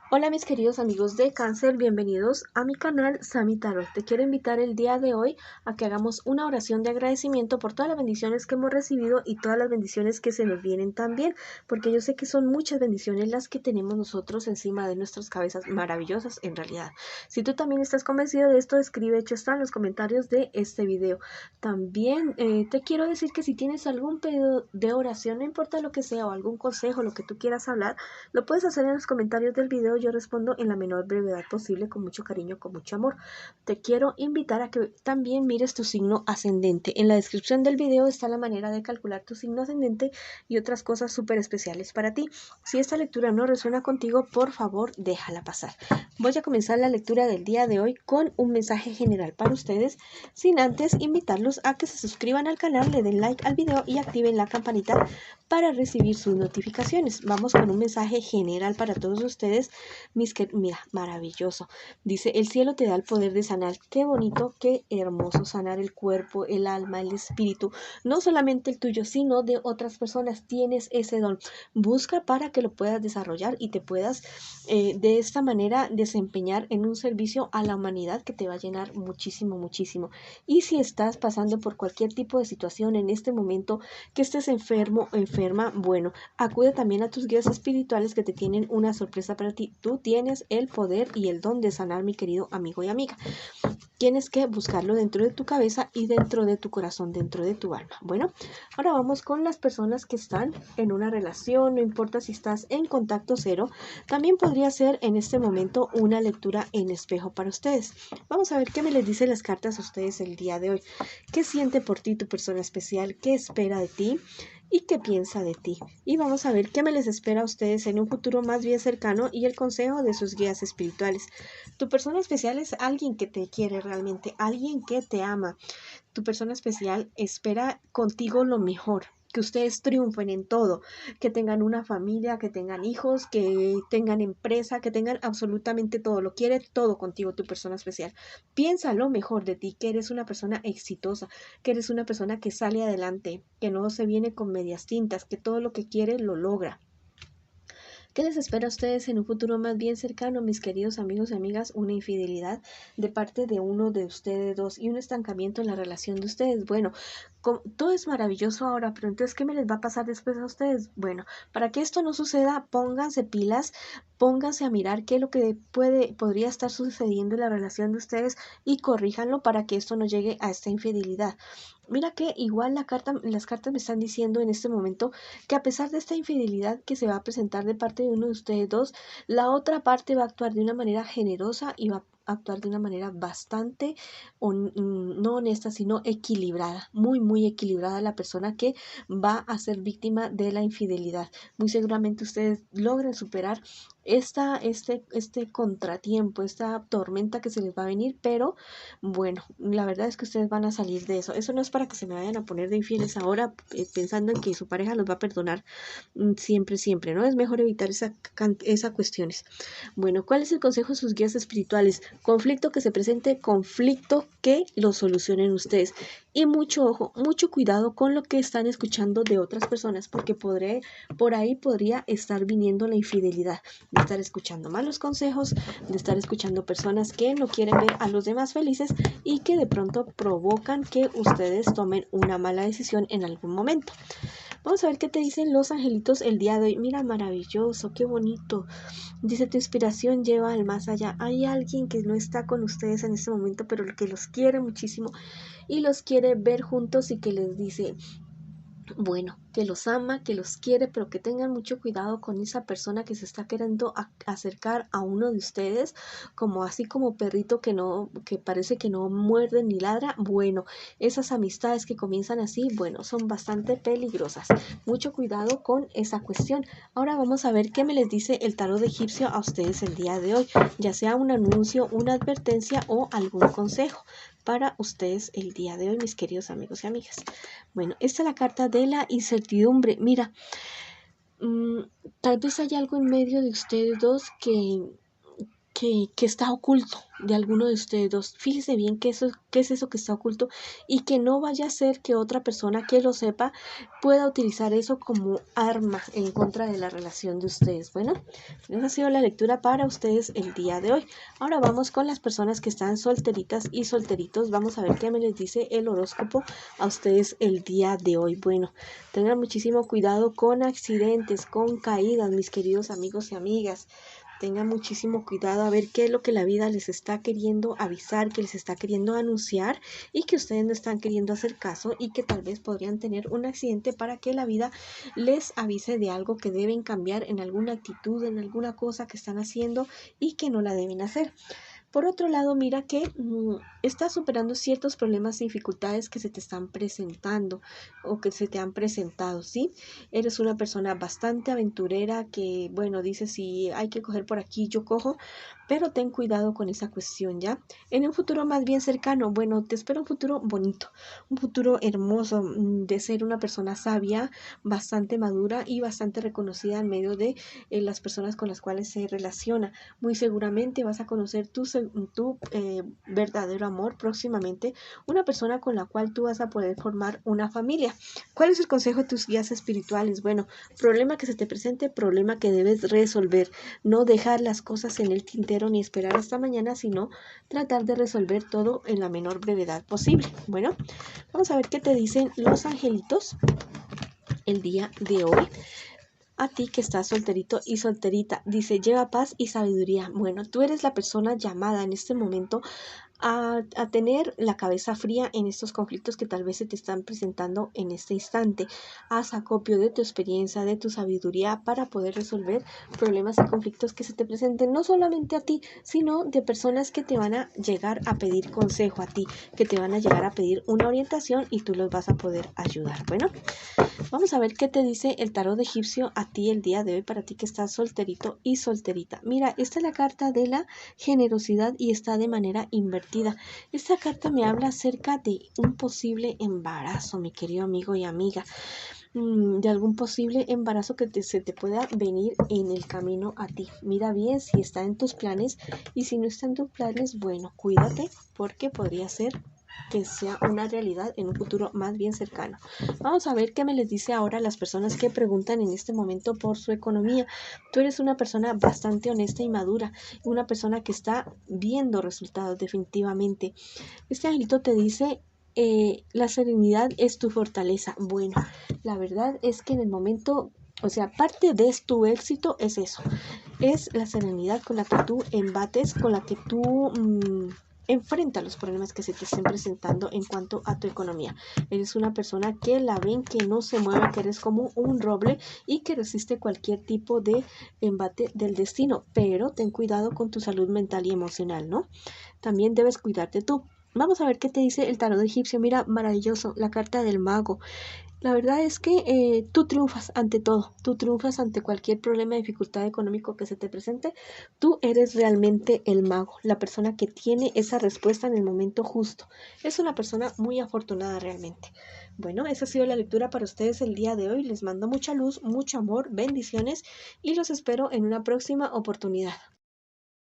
Hola mis queridos amigos de Cáncer, bienvenidos a mi canal Sami Tarot. Te quiero invitar el día de hoy a que hagamos una oración de agradecimiento por todas las bendiciones que hemos recibido y todas las bendiciones que se nos vienen también, porque yo sé que son muchas bendiciones las que tenemos nosotros encima de nuestras cabezas, maravillosas en realidad. Si tú también estás convencido de esto, escribe hecho está en los comentarios de este video. También te quiero decir que si tienes algún pedido de oración, no importa lo que sea, o algún consejo, lo que tú quieras hablar, lo puedes hacer en los comentarios del video, yo respondo en la menor brevedad posible, con mucho cariño, con mucho amor. Te quiero invitar a que también mires tu signo ascendente. En la descripción del video está la manera de calcular tu signo ascendente y otras cosas súper especiales para ti. Si esta lectura no resuena contigo, por favor, déjala pasar. Voy a comenzar la lectura del día de hoy con un mensaje general para ustedes, sin antes invitarlos a que se suscriban al canal, le den like al video y activen la campanita para recibir sus notificaciones. Vamos con un mensaje general para todos ustedes. Mira, maravilloso. Dice, el cielo te da el poder de sanar. Qué bonito, qué hermoso sanar el cuerpo, el alma, el espíritu. No solamente el tuyo, sino de otras personas. Tienes ese don. Busca para que lo puedas desarrollar y te puedas de esta manera desempeñar en un servicio a la humanidad que te va a llenar muchísimo, muchísimo. Y si estás pasando por cualquier tipo de situación en este momento, que estés enfermo o enferma, bueno, acude también a tus guías espirituales que te tienen una sorpresa para ti. Tú tienes el poder y el don de sanar, mi querido amigo y amiga. Tienes que buscarlo dentro de tu cabeza y dentro de tu corazón, dentro de tu alma. Bueno, ahora vamos con las personas que están en una relación, no importa si estás en contacto cero, también podría ser en este momento una lectura en espejo para ustedes. Vamos a ver qué me les dicen las cartas a ustedes el día de hoy. ¿Qué siente por ti tu persona especial? ¿Qué espera de ti? ¿Y qué piensa de ti? Y vamos a ver qué me les espera a ustedes en un futuro más bien cercano y el consejo de sus guías espirituales. Tu persona especial es alguien que te quiere realmente, alguien que te ama. Tu persona especial espera contigo lo mejor, que ustedes triunfen en todo, que tengan una familia, que tengan hijos, que tengan empresa, que tengan absolutamente todo. Lo quiere todo contigo, tu persona especial. Piensa lo mejor de ti, que eres una persona exitosa, que eres una persona que sale adelante, que no se viene con medias tintas, que todo lo que quiere lo logra. ¿Qué les espera a ustedes en un futuro más bien cercano, mis queridos amigos y amigas? Una infidelidad de parte de uno de ustedes dos y un estancamiento en la relación de ustedes. Bueno, todo es maravilloso ahora, pero entonces, ¿qué me les va a pasar después a ustedes? Bueno, para que esto no suceda, pónganse pilas, pónganse a mirar qué es lo que podría estar sucediendo en la relación de ustedes y corríjanlo para que esto no llegue a esta infidelidad. Mira que igual las cartas me están diciendo en este momento que a pesar de esta infidelidad que se va a presentar de parte de uno de ustedes dos, la otra parte va a actuar de una manera generosa y va a actuar de una manera bastante, no honesta, sino equilibrada, muy, muy equilibrada la persona que va a ser víctima de la infidelidad. Muy seguramente ustedes logren superar este contratiempo, esta tormenta que se les va a venir, pero bueno, la verdad es que ustedes van a salir de eso. Eso no es para que se me vayan a poner de infieles ahora pensando en que su pareja los va a perdonar siempre, siempre, ¿no? Es mejor evitar esas cuestiones. Bueno, ¿cuál es el consejo de sus guías espirituales? Conflicto que se presente, conflicto que lo solucionen ustedes. Y mucho ojo, mucho cuidado con lo que están escuchando de otras personas, porque por ahí podría estar viniendo la infidelidad, de estar escuchando malos consejos, de estar escuchando personas que no quieren ver a los demás felices y que de pronto provocan que ustedes tomen una mala decisión en algún momento. Vamos a ver qué te dicen los angelitos el día de hoy. Mira, maravilloso, qué bonito. Dice, tu inspiración lleva al más allá. Hay alguien que no está con ustedes en este momento, pero que los quiere muchísimo y los quiere ver juntos y que les dice, bueno, que los ama, que los quiere, pero que tengan mucho cuidado con esa persona que se está queriendo acercar a uno de ustedes, como así como perrito que parece que no muerde ni ladra. Bueno, esas amistades que comienzan así, bueno, son bastante peligrosas. Mucho cuidado con esa cuestión. Ahora vamos a ver qué me les dice el tarot egipcio a ustedes el día de hoy, ya sea un anuncio, una advertencia o algún consejo para ustedes el día de hoy, mis queridos amigos y amigas. Bueno, esta es la carta de la incertidumbre. Mira, tal vez haya algo en medio de ustedes dos que está oculto, de alguno de ustedes dos. Fíjese bien qué es eso que está oculto y que no vaya a ser que otra persona que lo sepa pueda utilizar eso como arma en contra de la relación de ustedes. Bueno, esa ha sido la lectura para ustedes el día de hoy. Ahora vamos con las personas que están solteritas y solteritos. Vamos a ver qué me les dice el horóscopo a ustedes el día de hoy. Bueno, tengan muchísimo cuidado con accidentes, con caídas, mis queridos amigos y amigas. Tengan muchísimo cuidado a ver qué es lo que la vida les está queriendo avisar, que les está queriendo anunciar y que ustedes no están queriendo hacer caso y que tal vez podrían tener un accidente para que la vida les avise de algo que deben cambiar en alguna actitud, en alguna cosa que están haciendo y que no la deben hacer. Por otro lado, mira que estás superando ciertos problemas y dificultades que se te están presentando o que se te han presentado, ¿sí? Eres una persona bastante aventurera que, bueno, dice si hay que coger por aquí, yo cojo, pero ten cuidado con esa cuestión, ¿ya? En un futuro más bien cercano, bueno, te espera un futuro bonito, un futuro hermoso de ser una persona sabia, bastante madura y bastante reconocida en medio de las personas con las cuales se relaciona. Muy seguramente vas a conocer tu verdadero amor próximamente, una persona con la cual tú vas a poder formar una familia. ¿Cuál es el consejo de tus guías espirituales? Bueno, problema que se te presente, problema que debes resolver. No dejar las cosas en el tintero ni esperar hasta mañana, sino tratar de resolver todo en la menor brevedad posible. Bueno, vamos a ver qué te dicen los angelitos el día de hoy. A ti que estás solterito y solterita, dice, lleva paz y sabiduría. Bueno, tú eres la persona llamada en este momento a tener la cabeza fría en estos conflictos que tal vez se te están presentando en este instante. Haz acopio de tu experiencia, de tu sabiduría para poder resolver problemas y conflictos que se te presenten, no solamente a ti, sino de personas que te van a llegar a pedir consejo a ti, que te van a llegar a pedir una orientación y tú los vas a poder ayudar. Bueno, vamos a ver qué te dice el tarot egipcio a ti el día de hoy, para ti que estás solterito y solterita. Mira, esta es la carta de la generosidad y está de manera invertida. Esta carta me habla acerca de un posible embarazo, mi querido amigo y amiga. De algún posible embarazo que se te pueda venir en el camino a ti. Mira bien si está en tus planes y si no está en tus planes, bueno, cuídate porque podría ser que sea una realidad en un futuro más bien cercano. Vamos a ver qué me les dice ahora las personas que preguntan en este momento por su economía. Tú eres una persona bastante honesta y madura, una persona que está viendo resultados definitivamente. Este angelito te dice, la serenidad es tu fortaleza. Bueno, la verdad es que en el momento, o sea, parte de tu éxito es eso, es la serenidad con la que tú embates, con la que tú enfrenta los problemas que se te estén presentando en cuanto a tu economía. Eres una persona que la ven, que no se mueve, que eres como un roble y que resiste cualquier tipo de embate del destino, pero ten cuidado con tu salud mental y emocional, ¿no? También debes cuidarte tú. Vamos a ver qué te dice el tarot egipcio. Mira, maravilloso, la carta del mago. La verdad es que tú triunfas ante todo, tú triunfas ante cualquier problema, dificultad económico que se te presente. Tú eres realmente el mago, la persona que tiene esa respuesta en el momento justo. Es una persona muy afortunada realmente. Bueno, esa ha sido la lectura para ustedes el día de hoy. Les mando mucha luz, mucho amor, bendiciones y los espero en una próxima oportunidad.